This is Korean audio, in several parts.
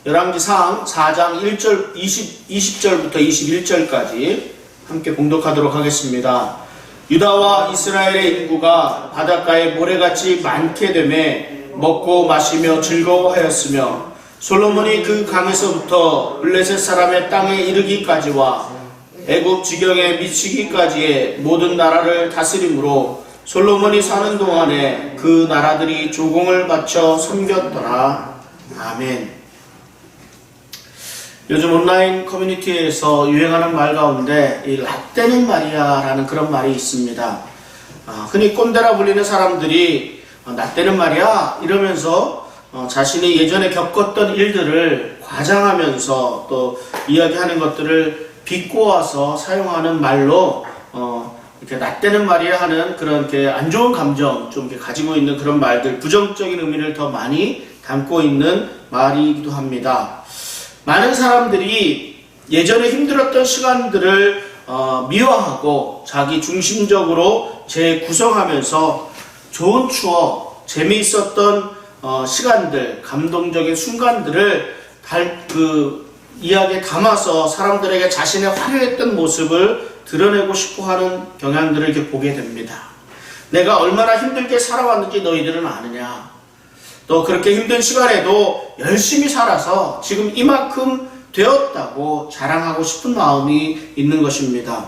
열왕기상 4장 1절 20절부터 21절까지 함께 봉독하도록 하겠습니다. 유다와 이스라엘의 인구가 바닷가에 모래같이 많게 되매 먹고 마시며 즐거워하였으며 솔로몬이 그 강에서부터 블레셋 사람의 땅에 이르기까지와 애굽 지경에 미치기까지의 모든 나라를 다스림으로 솔로몬이 사는 동안에 그 나라들이 조공을 바쳐 섬겼더라. 아멘. 요즘 온라인 커뮤니티에서 유행하는 말 가운데 이 라떼는 말이야 라는 그런 말이 있습니다. 흔히 꼰대라 불리는 사람들이 라떼는 말이야 이러면서 자신이 예전에 겪었던 일들을 과장하면서 또 이야기하는 것들을 비꼬아서 사용하는 말로 이렇게 라떼는 말이야 하는 그런 이렇게 안 좋은 감정 좀 이렇게 가지고 있는 그런 말들, 부정적인 의미를 더 많이 담고 있는 말이기도 합니다. 많은 사람들이 예전에 힘들었던 시간들을 미화하고 자기 중심적으로 재구성하면서 좋은 추억, 재미있었던 시간들, 감동적인 순간들을 이야기에 담아서 사람들에게 자신의 화려했던 모습을 드러내고 싶어 하는 경향들을 이렇게 보게 됩니다. 내가 얼마나 힘들게 살아왔는지 너희들은 아느냐? 또 그렇게 힘든 시간에도 열심히 살아서 지금 이만큼 되었다고 자랑하고 싶은 마음이 있는 것입니다.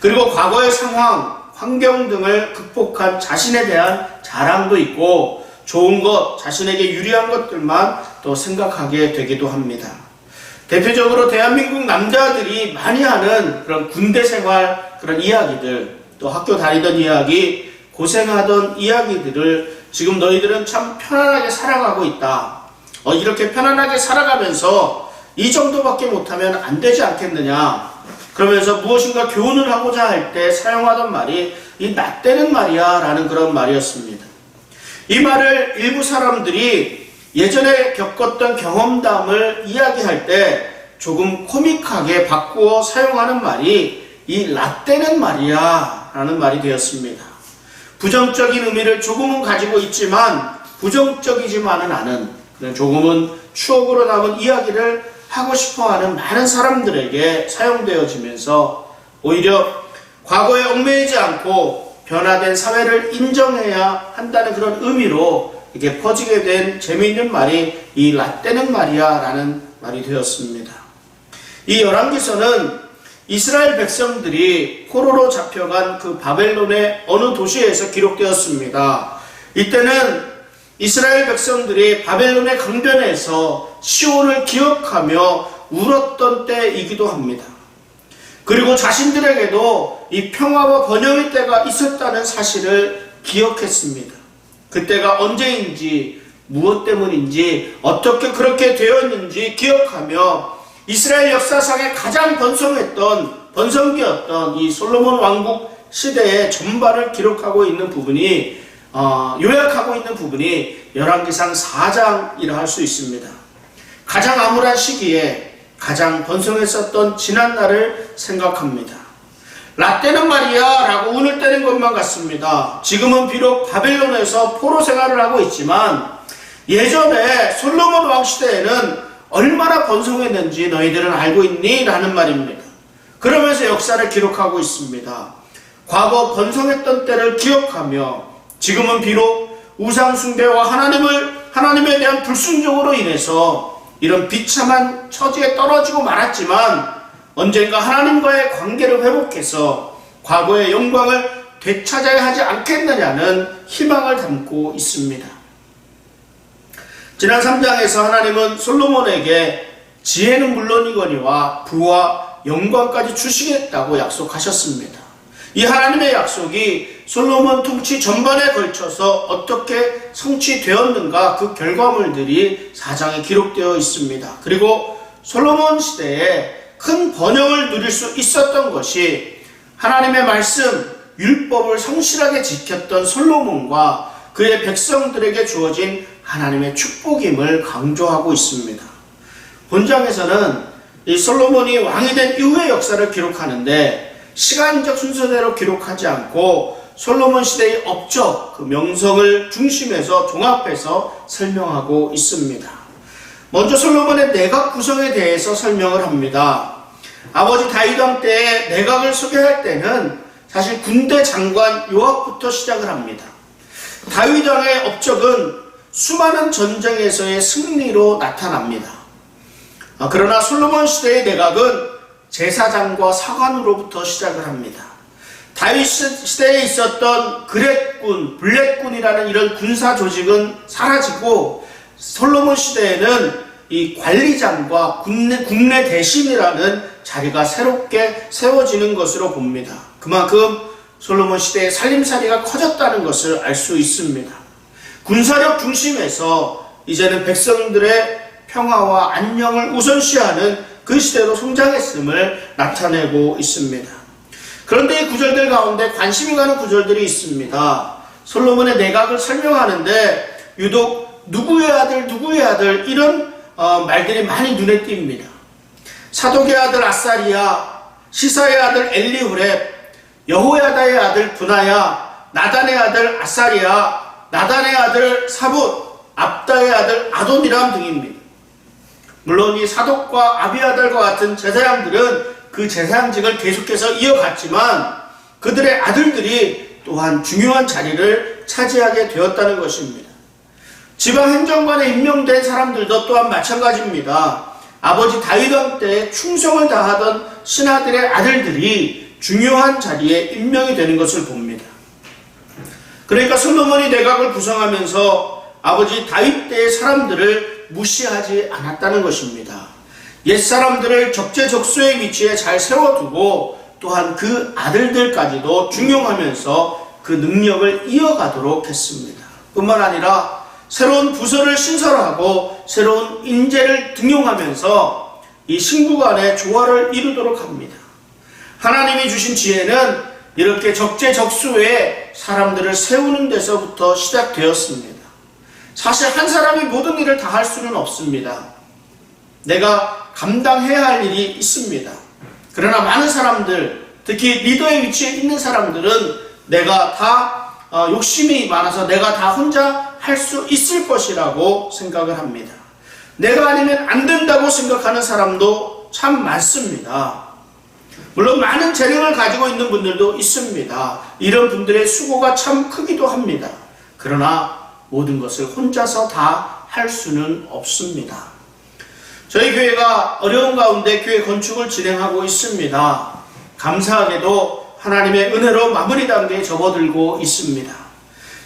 그리고 과거의 상황, 환경 등을 극복한 자신에 대한 자랑도 있고 좋은 것, 자신에게 유리한 것들만 또 생각하게 되기도 합니다. 대표적으로 대한민국 남자들이 많이 하는 그런 군대 생활 그런 이야기들, 또 학교 다니던 이야기, 고생하던 이야기들을 지금 너희들은 참 편안하게 살아가고 있다. 이렇게 편안하게 살아가면서 이 정도밖에 못하면 안 되지 않겠느냐. 그러면서 무엇인가 교훈을 하고자 할 때 사용하던 말이 이 라떼는 말이야 라는 그런 말이었습니다. 이 말을 일부 사람들이 예전에 겪었던 경험담을 이야기할 때 조금 코믹하게 바꾸어 사용하는 말이 이 라떼는 말이야 라는 말이 되었습니다. 부정적인 의미를 조금은 가지고 있지만 부정적이지만은 않은 그런 조금은 추억으로 남은 이야기를 하고 싶어하는 많은 사람들에게 사용되어지면서 오히려 과거에 얽매이지 않고 변화된 사회를 인정해야 한다는 그런 의미로 이렇게 퍼지게 된 재미있는 말이 이 라떼는 말이야 라는 말이 되었습니다. 이 열왕기서는 이스라엘 백성들이 포로로 잡혀간 그 바벨론의 어느 도시에서 기록되었습니다. 이때는 이스라엘 백성들이 바벨론의 강변에서 시온을 기억하며 울었던 때이기도 합니다. 그리고 자신들에게도 이 평화와 번영의 때가 있었다는 사실을 기억했습니다. 그때가 언제인지 무엇 때문인지 어떻게 그렇게 되었는지 기억하며 이스라엘 역사상에 가장 번성기였던 이 솔로몬 왕국 시대의 전반을 기록하고 있는 부분이 요약하고 있는 부분이 열왕기상 4장이라 할 수 있습니다. 가장 암울한 시기에 가장 번성했었던 지난날을 생각합니다. 라떼는 말이야 라고 운을 떼는 것만 같습니다. 지금은 비록 바벨론에서 포로 생활을 하고 있지만 예전에 솔로몬 왕 시대에는 얼마나 번성했는지 너희들은 알고 있니? 라는 말입니다. 그러면서 역사를 기록하고 있습니다. 과거 번성했던 때를 기억하며 지금은 비록 우상 숭배와 하나님에 대한 불순종으로 인해서 이런 비참한 처지에 떨어지고 말았지만 언젠가 하나님과의 관계를 회복해서 과거의 영광을 되찾아야 하지 않겠느냐는 희망을 담고 있습니다. 지난 3장에서 하나님은 솔로몬에게 지혜는 물론이거니와 부와 영광까지 주시겠다고 약속하셨습니다. 이 하나님의 약속이 솔로몬 통치 전반에 걸쳐서 어떻게 성취되었는가 그 결과물들이 4장에 기록되어 있습니다. 그리고 솔로몬 시대에 큰 번영을 누릴 수 있었던 것이 하나님의 말씀, 율법을 성실하게 지켰던 솔로몬과 그의 백성들에게 주어진 하나님의 축복임을 강조하고 있습니다. 본장에서는 이 솔로몬이 왕이 된 이후의 역사를 기록하는데 시간적 순서대로 기록하지 않고 솔로몬 시대의 업적, 그 명성을 중심에서 종합해서 설명하고 있습니다. 먼저 솔로몬의 내각 구성에 대해서 설명을 합니다. 아버지 다윗 왕 때의 내각을 소개할 때는 사실 군대 장관 요압부터 시작을 합니다. 다윗 왕의 업적은 수많은 전쟁에서의 승리로 나타납니다. 그러나 솔로몬 시대의 내각은 제사장과 사관으로부터 시작을 합니다. 다윗 시대에 있었던 그렛군, 블렛군이라는 이런 군사 조직은 사라지고 솔로몬 시대에는 이 관리장과 국내 대신이라는 자리가 새롭게 세워지는 것으로 봅니다. 그만큼 솔로몬 시대의 살림살이가 커졌다는 것을 알 수 있습니다. 군사력 중심에서 이제는 백성들의 평화와 안녕을 우선시하는 그 시대로 성장했음을 나타내고 있습니다. 그런데 이 구절들 가운데 관심이 가는 구절들이 있습니다. 솔로몬의 내각을 설명하는데 유독 누구의 아들 이런 말들이 많이 눈에 띕니다. 사독의 아들 아사리야, 시사의 아들 엘리후렙, 여호야다의 아들 분하야, 나단의 아들 아사리야, 나단의 아들 사붓, 압다의 아들 아도니람 등입니다. 물론 이 사독과 아비아달과 같은 제사장들은 그 제사장직을 계속해서 이어갔지만 그들의 아들들이 또한 중요한 자리를 차지하게 되었다는 것입니다. 지방행정관에 임명된 사람들도 또한 마찬가지입니다. 아버지 다윗 왕 때 충성을 다하던 신하들의 아들들이 중요한 자리에 임명이 되는 것을 봅니다. 그러니까 솔로몬이 내각을 구성하면서 아버지 다윗 때의 사람들을 무시하지 않았다는 것입니다. 옛사람들을 적재적소의 위치에 잘 세워두고 또한 그 아들들까지도 중용하면서 그 능력을 이어가도록 했습니다. 뿐만 아니라 새로운 부서를 신설하고 새로운 인재를 등용하면서 이 신국 간의 조화를 이루도록 합니다. 하나님이 주신 지혜는 이렇게 적재적소에 사람들을 세우는 데서부터 시작되었습니다. 사실 한 사람이 모든 일을 다 할 수는 없습니다. 내가 감당해야 할 일이 있습니다. 그러나 많은 사람들, 특히 리더의 위치에 있는 사람들은 내가 다 욕심이 많아서 내가 다 혼자 할 수 있을 것이라고 생각을 합니다. 내가 아니면 안 된다고 생각하는 사람도 참 많습니다. 물론 많은 재능을 가지고 있는 분들도 있습니다. 이런 분들의 수고가 참 크기도 합니다. 그러나 모든 것을 혼자서 다 할 수는 없습니다. 저희 교회가 어려운 가운데 교회 건축을 진행하고 있습니다. 감사하게도 하나님의 은혜로 마무리 단계에 접어들고 있습니다.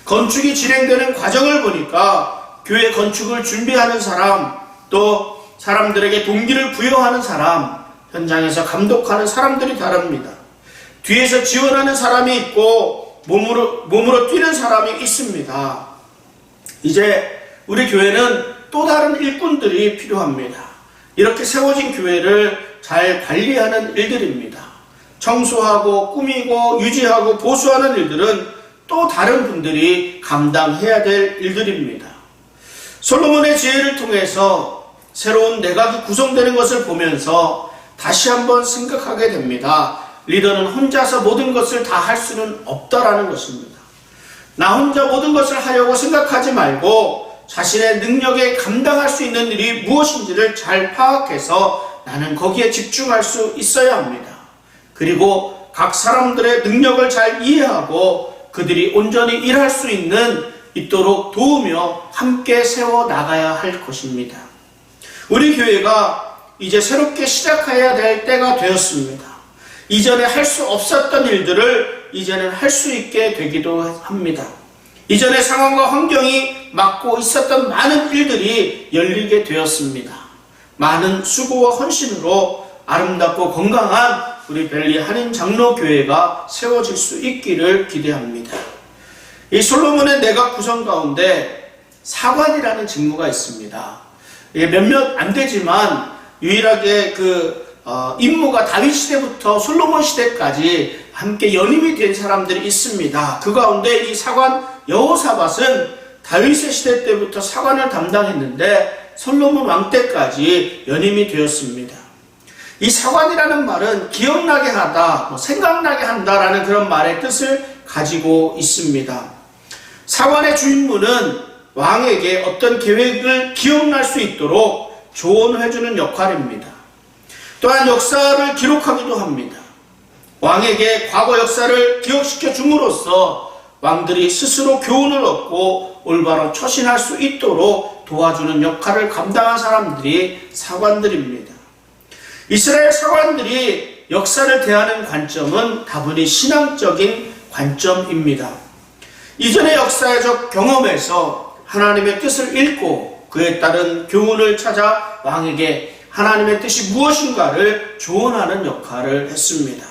건축이 진행되는 과정을 보니까 교회 건축을 준비하는 사람, 또 사람들에게 동기를 부여하는 사람, 현장에서 감독하는 사람들이 다릅니다. 뒤에서 지원하는 사람이 있고 몸으로 뛰는 사람이 있습니다. 이제 우리 교회는 또 다른 일꾼들이 필요합니다. 이렇게 세워진 교회를 잘 관리하는 일들입니다. 청소하고 꾸미고 유지하고 보수하는 일들은 또 다른 분들이 감당해야 될 일들입니다. 솔로몬의 지혜를 통해서 새로운 내각이 구성되는 것을 보면서 다시 한번 생각하게 됩니다. 리더는 혼자서 모든 것을 다 할 수는 없다라는 것입니다. 나 혼자 모든 것을 하려고 생각하지 말고 자신의 능력에 감당할 수 있는 일이 무엇인지를 잘 파악해서 나는 거기에 집중할 수 있어야 합니다. 그리고 각 사람들의 능력을 잘 이해하고 그들이 온전히 일할 수 있도록 도우며 함께 세워 나가야 할 것입니다. 우리 교회가 이제 새롭게 시작해야 될 때가 되었습니다. 이전에 할 수 없었던 일들을 이제는 할 수 있게 되기도 합니다. 이전의 상황과 환경이 막고 있었던 많은 일들이 열리게 되었습니다. 많은 수고와 헌신으로 아름답고 건강한 우리 벨리 한인 장로교회가 세워질 수 있기를 기대합니다. 이 솔로몬의 내각 구성 가운데 사관이라는 직무가 있습니다. 몇몇 안 되지만 유일하게 임무가 다윗 시대부터 솔로몬 시대까지 함께 연임이 된 사람들이 있습니다. 그 가운데 이 사관 여호사밧은 다윗의 시대 때부터 사관을 담당했는데 솔로몬 왕 때까지 연임이 되었습니다. 이 사관이라는 말은 기억나게 하다, 생각나게 한다라는 그런 말의 뜻을 가지고 있습니다. 사관의 주임무는 왕에게 어떤 계획을 기억날 수 있도록 조언해주는 역할입니다. 또한 역사를 기록하기도 합니다. 왕에게 과거 역사를 기억시켜 줌으로써 왕들이 스스로 교훈을 얻고 올바로 처신할 수 있도록 도와주는 역할을 감당한 사람들이 사관들입니다. 이스라엘 사관들이 역사를 대하는 관점은 다분히 신앙적인 관점입니다. 이전의 역사적 경험에서 하나님의 뜻을 읽고 그에 따른 교훈을 찾아 왕에게 하나님의 뜻이 무엇인가를 조언하는 역할을 했습니다.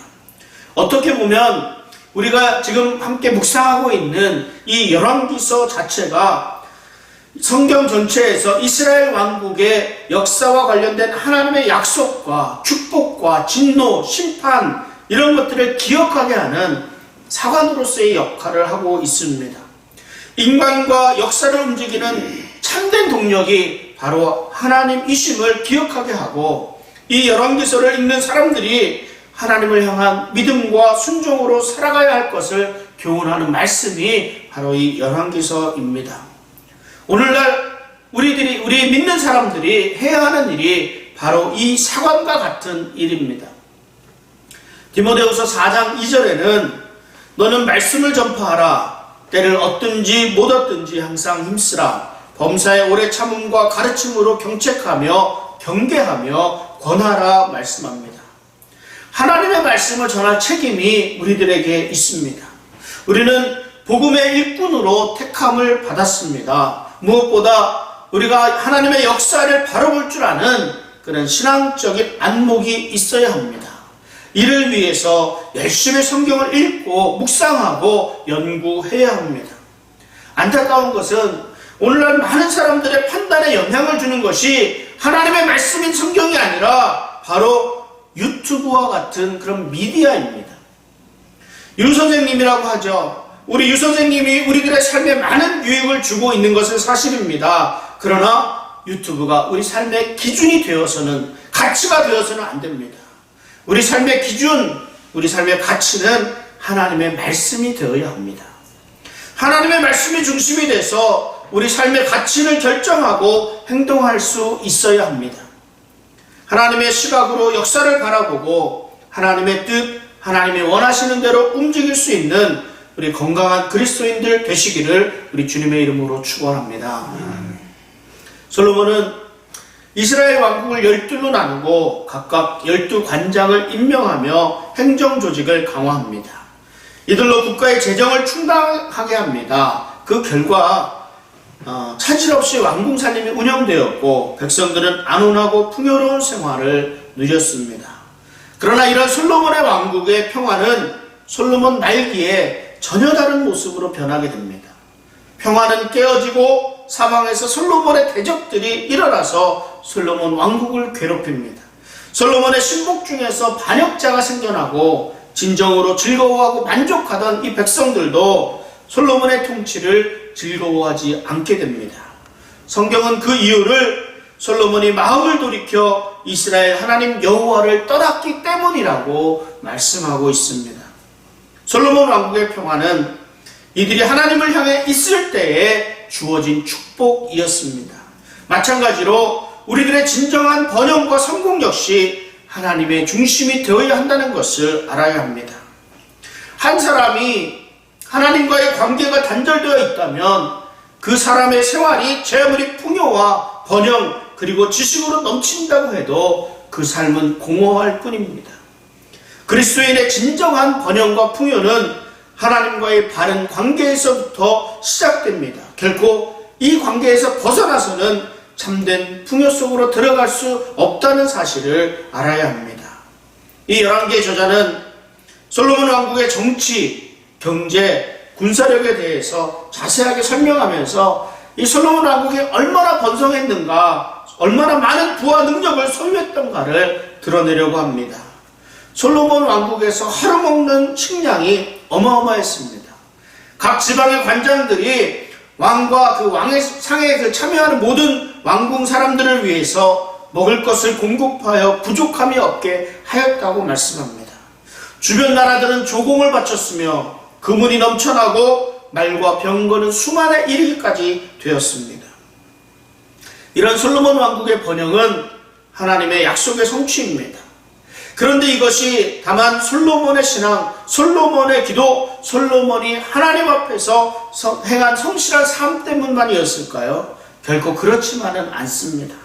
어떻게 보면 우리가 지금 함께 묵상하고 있는 이 열왕기서 자체가 성경 전체에서 이스라엘 왕국의 역사와 관련된 하나님의 약속과 축복과 진노, 심판 이런 것들을 기억하게 하는 사관으로서의 역할을 하고 있습니다. 인간과 역사를 움직이는 참된 동력이 바로 하나님이심을 기억하게 하고 이 열왕기서를 읽는 사람들이 하나님을 향한 믿음과 순종으로 살아가야 할 것을 교훈하는 말씀이 바로 이 열왕기서입니다. 오늘날 우리 믿는 사람들이 해야 하는 일이 바로 이 사관과 같은 일입니다. 디모데후서 4장 2절에는 너는 말씀을 전파하라. 때를 얻든지 못 얻든지 항상 힘쓰라. 범사의 오래 참음과 가르침으로 경책하며 경계하며 권하라 말씀합니다. 하나님의 말씀을 전할 책임이 우리들에게 있습니다. 우리는 복음의 일꾼으로 택함을 받았습니다. 무엇보다 우리가 하나님의 역사를 바로 볼 줄 아는 그런 신앙적인 안목이 있어야 합니다. 이를 위해서 열심히 성경을 읽고 묵상하고 연구해야 합니다. 안타까운 것은 오늘날 많은 사람들의 판단에 영향을 주는 것이 하나님의 말씀인 성경이 아니라 바로 유튜브와 같은 그런 미디어입니다. 유 선생님이라고 하죠. 우리 유 선생님이 우리들의 삶에 많은 유익을 주고 있는 것은 사실입니다. 그러나 유튜브가 우리 삶의 기준이 되어서는, 가치가 되어서는 안 됩니다. 우리 삶의 기준, 우리 삶의 가치는 하나님의 말씀이 되어야 합니다. 하나님의 말씀이 중심이 돼서 우리 삶의 가치를 결정하고 행동할 수 있어야 합니다. 하나님의 시각으로 역사를 바라보고 하나님의 뜻, 하나님이 원하시는 대로 움직일 수 있는 우리 건강한 그리스도인들 되시기를 우리 주님의 이름으로 축원합니다. 솔로몬은 이스라엘 왕국을 12로 나누고 각각 12관장을 임명하며 행정조직을 강화합니다. 이들로 국가의 재정을 충당하게 합니다. 그 결과 차질 없이 왕궁살림이 운영되었고 백성들은 안온하고 풍요로운 생활을 누렸습니다. 그러나 이런 솔로몬의 왕국의 평화는 솔로몬 말기에 전혀 다른 모습으로 변하게 됩니다. 평화는 깨어지고 사방에서 솔로몬의 대적들이 일어나서 솔로몬 왕국을 괴롭힙니다. 솔로몬의 신복 중에서 반역자가 생겨나고 진정으로 즐거워하고 만족하던 이 백성들도 솔로몬의 통치를 즐거워하지 않게 됩니다. 성경은 그 이유를 솔로몬이 마음을 돌이켜 이스라엘 하나님 여호와를 떠났기 때문이라고 말씀하고 있습니다. 솔로몬 왕국의 평화는 이들이 하나님을 향해 있을 때에 주어진 축복이었습니다. 마찬가지로 우리들의 진정한 번영과 성공 역시 하나님의 중심이 되어야 한다는 것을 알아야 합니다. 한 사람이 하나님과의 관계가 단절되어 있다면 그 사람의 생활이 재물이 풍요와 번영 그리고 지식으로 넘친다고 해도 그 삶은 공허할 뿐입니다. 그리스도인의 진정한 번영과 풍요는 하나님과의 바른 관계에서부터 시작됩니다. 결코 이 관계에서 벗어나서는 참된 풍요 속으로 들어갈 수 없다는 사실을 알아야 합니다. 이 11개의 저자는 솔로몬 왕국의 정치, 경제, 군사력에 대해서 자세하게 설명하면서 이 솔로몬 왕국이 얼마나 번성했는가, 얼마나 많은 부와 능력을 소유했던가를 드러내려고 합니다. 솔로몬 왕국에서 하루 먹는 식량이 어마어마했습니다. 각 지방의 관장들이 왕과 그 왕의 상에 그 참여하는 모든 왕궁 사람들을 위해서 먹을 것을 공급하여 부족함이 없게 하였다고 말씀합니다. 주변 나라들은 조공을 바쳤으며 금은이 넘쳐나고 말과 병거는 수만에 이르기까지 되었습니다. 이런 솔로몬 왕국의 번영은 하나님의 약속의 성취입니다. 그런데 이것이 다만 솔로몬의 신앙, 솔로몬의 기도, 솔로몬이 하나님 앞에서 행한 성실한 삶 때문만이었을까요? 결코 그렇지만은 않습니다.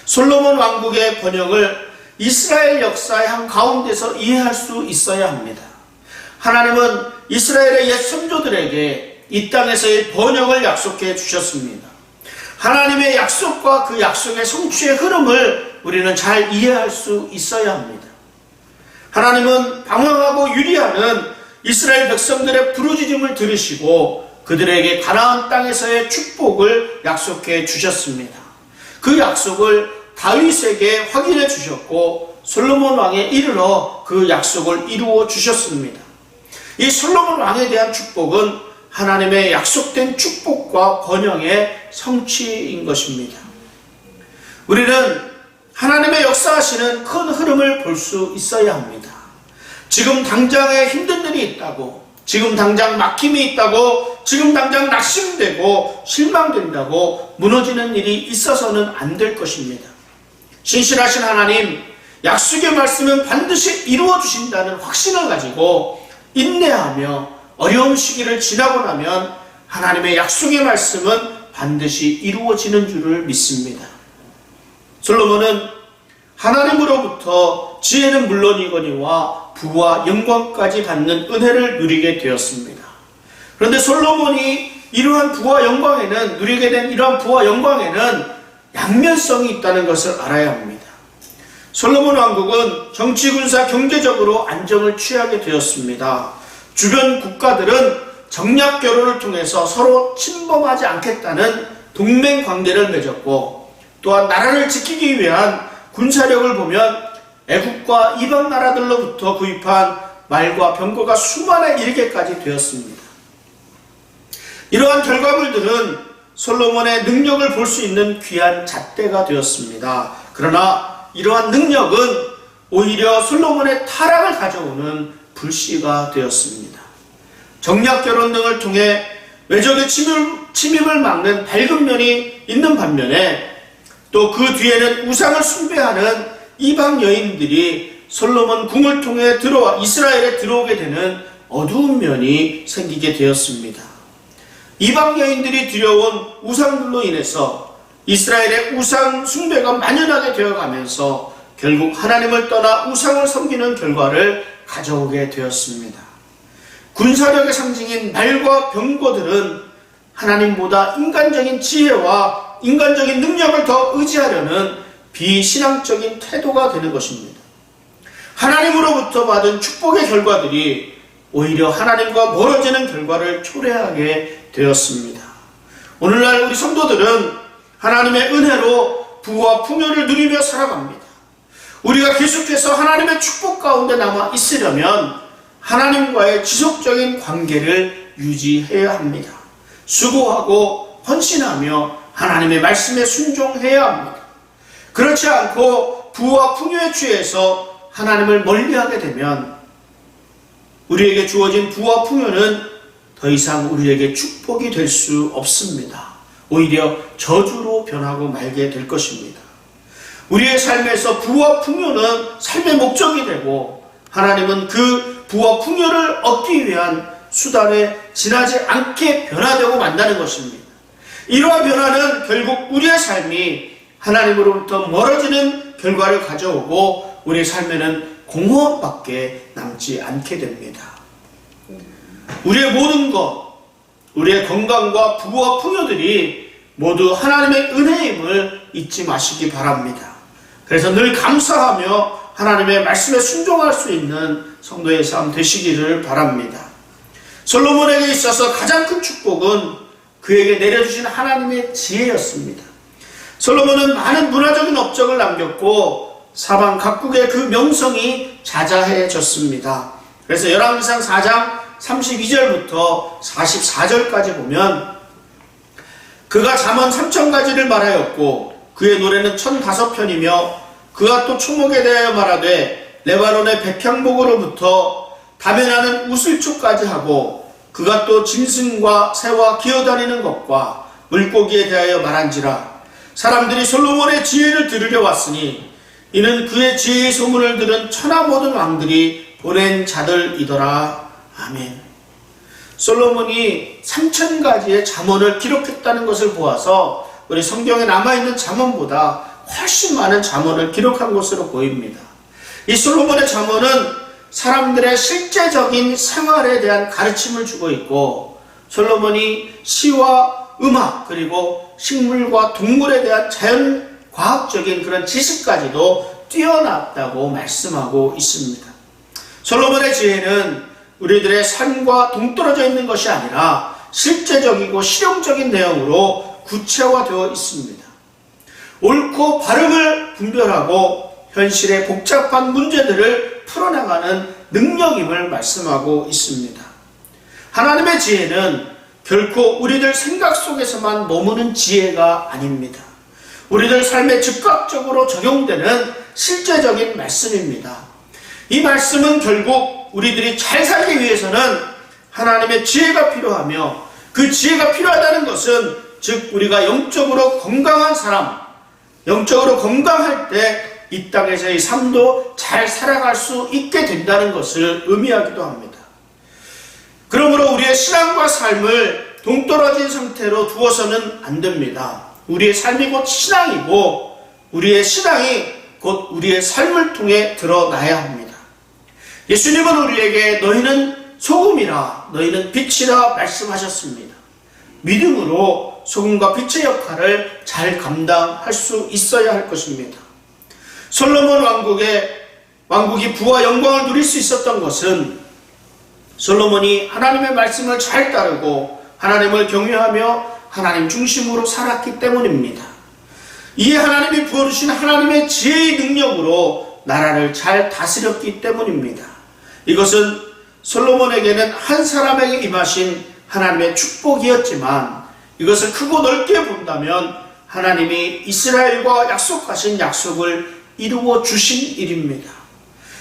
솔로몬 왕국의 번영을 이스라엘 역사의 한 가운데서 이해할 수 있어야 합니다. 하나님은 이스라엘의 옛 선조들에게 이 땅에서의 번영을 약속해 주셨습니다. 하나님의 약속과 그 약속의 성취의 흐름을 우리는 잘 이해할 수 있어야 합니다. 하나님은 방황하고 유리하는 이스라엘 백성들의 부르짖음을 들으시고 그들에게 가나안 땅에서의 축복을 약속해 주셨습니다. 그 약속을 다윗에게 확인해 주셨고 솔로몬 왕에 이르러 그 약속을 이루어 주셨습니다. 이 솔로몬 왕에 대한 축복은 하나님의 약속된 축복과 번영의 성취인 것입니다. 우리는 하나님의 역사하시는 큰 흐름을 볼 수 있어야 합니다. 지금 당장에 힘든 일이 있다고, 지금 당장 막힘이 있다고, 지금 당장 낙심되고 실망된다고 무너지는 일이 있어서는 안 될 것입니다. 신실하신 하나님, 약속의 말씀은 반드시 이루어 주신다는 확신을 가지고 인내하며 어려운 시기를 지나고 나면 하나님의 약속의 말씀은 반드시 이루어지는 줄을 믿습니다. 솔로몬은 하나님으로부터 지혜는 물론이거니와 부와 영광까지 받는 은혜를 누리게 되었습니다. 그런데 솔로몬이 이러한 부와 영광에는, 누리게 된 이러한 부와 영광에는 양면성이 있다는 것을 알아야 합니다. 솔로몬 왕국은 정치, 군사, 경제적으로 안정을 취하게 되었습니다. 주변 국가들은 정략 결혼을 통해서 서로 침범하지 않겠다는 동맹 관계를 맺었고, 또한 나라를 지키기 위한 군사력을 보면 애국과 이방 나라들로부터 구입한 말과 병거가 수만에 이르게까지 되었습니다. 이러한 결과물들은 솔로몬의 능력을 볼 수 있는 귀한 잣대가 되었습니다. 그러나 이러한 능력은 오히려 솔로몬의 타락을 가져오는 불씨가 되었습니다. 정략 결혼 등을 통해 외적의 침입을 막는 밝은 면이 있는 반면에 또 그 뒤에는 우상을 숭배하는 이방 여인들이 솔로몬 궁을 통해 이스라엘에 들어오게 되는 어두운 면이 생기게 되었습니다. 이방 여인들이 들여온 우상들로 인해서 이스라엘의 우상 숭배가 만연하게 되어가면서 결국 하나님을 떠나 우상을 섬기는 결과를 가져오게 되었습니다. 군사력의 상징인 말과 병거들은 하나님보다 인간적인 지혜와 인간적인 능력을 더 의지하려는 비신앙적인 태도가 되는 것입니다. 하나님으로부터 받은 축복의 결과들이 오히려 하나님과 멀어지는 결과를 초래하게 되었습니다. 오늘날 우리 성도들은 하나님의 은혜로 부와 풍요를 누리며 살아갑니다. 우리가 계속해서 하나님의 축복 가운데 남아 있으려면 하나님과의 지속적인 관계를 유지해야 합니다. 수고하고 헌신하며 하나님의 말씀에 순종해야 합니다. 그렇지 않고 부와 풍요에 취해서 하나님을 멀리하게 되면 우리에게 주어진 부와 풍요는 더 이상 우리에게 축복이 될 수 없습니다. 오히려 저주로 변하고 말게 될 것입니다. 우리의 삶에서 부와 풍요는 삶의 목적이 되고 하나님은 그 부와 풍요를 얻기 위한 수단에 지나지 않게 변화되고 만다는 것입니다. 이러한 변화는 결국 우리의 삶이 하나님으로부터 멀어지는 결과를 가져오고 우리의 삶에는 공허함밖에 남지 않게 됩니다. 우리의 모든 것, 우리의 건강과 부와 풍요들이 모두 하나님의 은혜임을 잊지 마시기 바랍니다. 그래서 늘 감사하며 하나님의 말씀에 순종할 수 있는 성도의 삶 되시기를 바랍니다. 솔로몬에게 있어서 가장 큰 축복은 그에게 내려주신 하나님의 지혜였습니다. 솔로몬은 많은 문화적인 업적을 남겼고 사방 각국의 그 명성이 자자해졌습니다. 그래서 열왕기상 4장 32절부터 44절까지 보면 그가 잠언 3000가지를 말하였고 그의 노래는 1005편이며 그가 또 초목에 대하여 말하되 레바논의 백향목으로부터 다면하는 우슬초까지 하고 그가 또 짐승과 새와 기어다니는 것과 물고기에 대하여 말한지라 사람들이 솔로몬의 지혜를 들으려 왔으니 이는 그의 지혜의 소문을 들은 천하 모든 왕들이 보낸 자들이더라. 아멘. 솔로몬이 3000가지의 잠언을 기록했다는 것을 보아서 우리 성경에 남아있는 잠언보다 훨씬 많은 잠언을 기록한 것으로 보입니다. 이 솔로몬의 잠언은 사람들의 실제적인 생활에 대한 가르침을 주고 있고, 솔로몬이 시와 음악 그리고 식물과 동물에 대한 자연과학적인 그런 지식까지도 뛰어났다고 말씀하고 있습니다. 솔로몬의 지혜는 우리들의 삶과 동떨어져 있는 것이 아니라 실제적이고 실용적인 내용으로 구체화되어 있습니다. 옳고 바름을 분별하고 현실의 복잡한 문제들을 풀어나가는 능력임을 말씀하고 있습니다. 하나님의 지혜는 결코 우리들 생각 속에서만 머무는 지혜가 아닙니다. 우리들 삶에 즉각적으로 적용되는 실제적인 말씀입니다. 이 말씀은 결국 우리들이 잘 살기 위해서는 하나님의 지혜가 필요하며, 그 지혜가 필요하다는 것은 즉 우리가 영적으로 건강한 사람, 영적으로 건강할 때 이 땅에서의 삶도 잘 살아갈 수 있게 된다는 것을 의미하기도 합니다. 그러므로 우리의 신앙과 삶을 동떨어진 상태로 두어서는 안 됩니다. 우리의 삶이 곧 신앙이고 우리의 신앙이 곧 우리의 삶을 통해 드러나야 합니다. 예수님은 우리에게 너희는 소금이라 너희는 빛이라 말씀하셨습니다. 믿음으로 소금과 빛의 역할을 잘 감당할 수 있어야 할 것입니다. 솔로몬 왕국이 부와 영광을 누릴 수 있었던 것은 솔로몬이 하나님의 말씀을 잘 따르고 하나님을 경외하며 하나님 중심으로 살았기 때문입니다. 이에 하나님이 부어주신 하나님의 지혜의 능력으로 나라를 잘 다스렸기 때문입니다. 이것은 솔로몬에게는 한 사람에게 임하신 하나님의 축복이었지만, 이것을 크고 넓게 본다면 하나님이 이스라엘과 약속하신 약속을 이루어 주신 일입니다.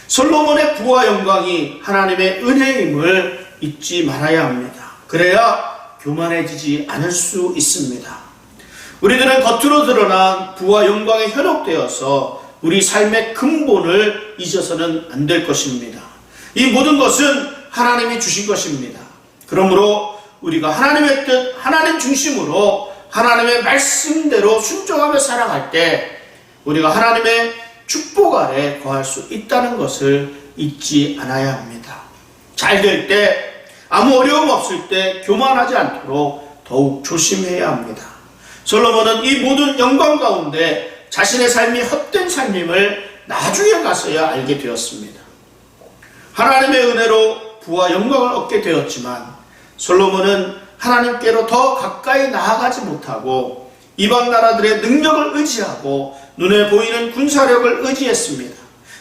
솔로몬의 부와 영광이 하나님의 은혜임을 잊지 말아야 합니다. 그래야 교만해지지 않을 수 있습니다. 우리들은 겉으로 드러난 부와 영광에 현혹되어서 우리 삶의 근본을 잊어서는 안 될 것입니다. 이 모든 것은 하나님이 주신 것입니다. 그러므로 우리가 하나님의 뜻, 하나님 중심으로 하나님의 말씀대로 순종하며 살아갈 때 우리가 하나님의 축복 아래 거할 수 있다는 것을 잊지 않아야 합니다. 잘 될 때, 아무 어려움 없을 때 교만하지 않도록 더욱 조심해야 합니다. 솔로몬은 이 모든 영광 가운데 자신의 삶이 헛된 삶임을 나중에 가서야 알게 되었습니다. 하나님의 은혜로 부와 영광을 얻게 되었지만 솔로몬은 하나님께로 더 가까이 나아가지 못하고 이방 나라들의 능력을 의지하고 눈에 보이는 군사력을 의지했습니다.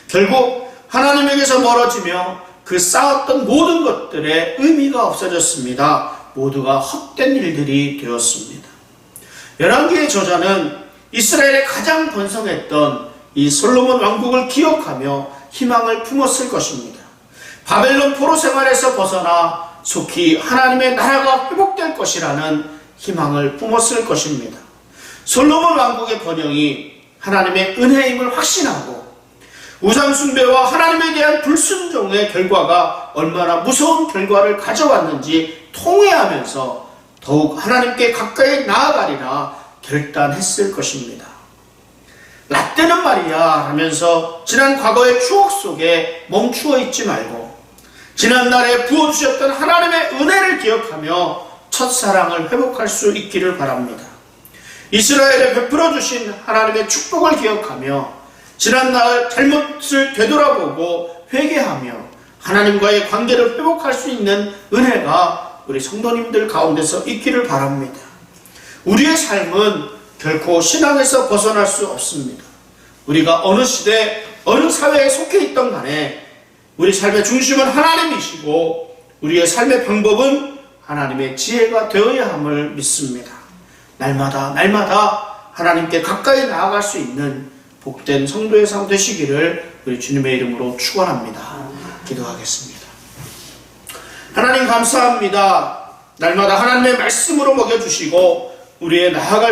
결국 하나님에게서 멀어지며 그 쌓았던 모든 것들의 의미가 없어졌습니다. 모두가 헛된 일들이 되었습니다. 열왕기의 저자는 이스라엘의 가장 번성했던 이 솔로몬 왕국을 기억하며 희망을 품었을 것입니다. 바벨론 포로 생활에서 벗어나 속히 하나님의 나라가 회복될 것이라는 희망을 품었을 것입니다. 솔로몬 왕국의 번영이 하나님의 은혜임을 확신하고 우상숭배와 하나님에 대한 불순종의 결과가 얼마나 무서운 결과를 가져왔는지 통회하면서 더욱 하나님께 가까이 나아가리라 결단했을 것입니다. 라떼는 말이야 하면서 지난 과거의 추억 속에 멈추어 있지 말고 지난날에 부어주셨던 하나님의 은혜를 기억하며 첫사랑을 회복할 수 있기를 바랍니다. 이스라엘에 베풀어 주신 하나님의 축복을 기억하며 지난날 잘못을 되돌아보고 회개하며 하나님과의 관계를 회복할 수 있는 은혜가 우리 성도님들 가운데서 있기를 바랍니다. 우리의 삶은 결코 신앙에서 벗어날 수 없습니다. 우리가 어느 시대, 어느 사회에 속해 있던 간에 우리 삶의 중심은 하나님이시고 우리의 삶의 방법은 하나님의 지혜가 되어야 함을 믿습니다. 날마다 하나님께 가까이 나아갈 수 있는 복된 성도의 삶 되시기를 우리 주님의 이름으로 축원합니다. 기도하겠습니다. 하나님 감사합니다. 날마다 하나님의 말씀으로 먹여주시고 우리의 나아갈